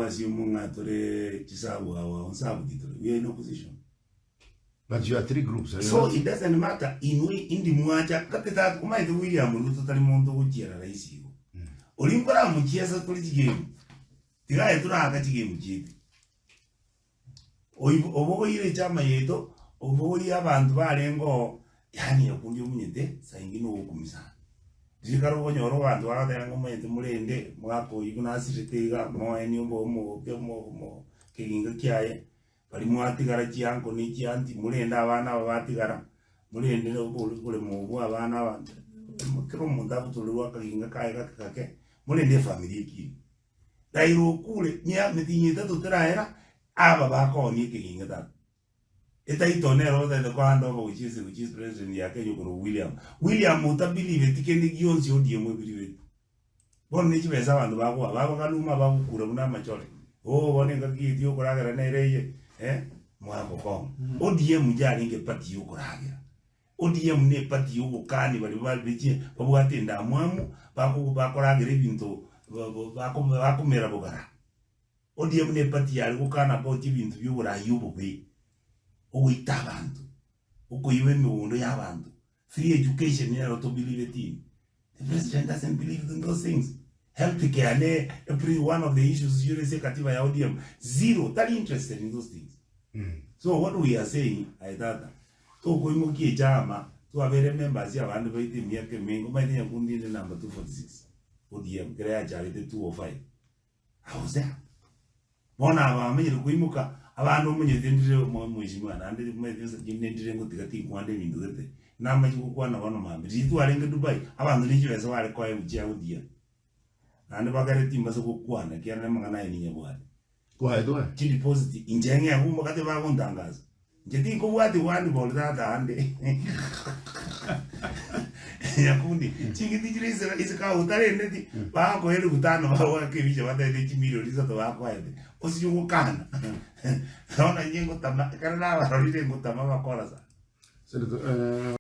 was you mungatore chisabu our on sabu. We are in opposition. But you are three groups. So it doesn't matter. In the muacha, Capita, my William, Lutu Mondo Gutierra, I see you. Olimpara Muchiasa political game. The guy to have a game, Jib. Ovo Chama Yeto, Ovo Yavan Varengo, Yani Opunde, saying no Kumisa. Zicaro on your road, to other moment, Mulende, Marco, you can ask to take up more and you more, King the Kia. Parimuatigara chianco ni chianti mulenda vana vatigara mulende kule mu vana kero mundavu tulwa kalinga kaya kake mulende family ki dairo kule nya metinyeta tuteraera aba bako ni kinga ta eta itonero de kwando which is president ya Kenya ko William utabelieve tikende gionzi odiemo believe bon ni chibeza bantu bako abakaluma bakukura kuna machole bone ngaki dio koragera nereye mwako kong ODM jari nge pati yukoragira ODM ne pati yukokani bali babuatenda mwamu bakoragira ibintu bakumera bogara ODM ne pati yali kukana about ibintu byubura yububi uwita abantu ukoyiwe miundo y'abantu free education ya to believe it in. The president doesn't believe in those things. Healthcare, every one of the issues you say kativa ya ODM, zero, that interested in those things. So what we are saying, I thought, to Koimuki Jama, to have members here, and wait in Yaka Mingo, my name wounded the number 246. ODM, Grea Charity 205. I was there. One hour, made Koimuka, Avano Muni, Mushima, and the Medians of Jim Nengo to take one day into the day. Now, my one of my, but you are in Dubai. I want to leave you as well, I call with Jaudia. And the Bagari must go one, I can't remember any word. Go ahead. Chili positive. Injenia who got the wagon dangas. Jetting go what the one about that and Yakundi. Chingiti is a cow, Tarenti, Baco Elutano, our Kivich, what they did to me, is at the Aquad. Was you can. Don't I think what the Canada or didn't go to Mama Colasa.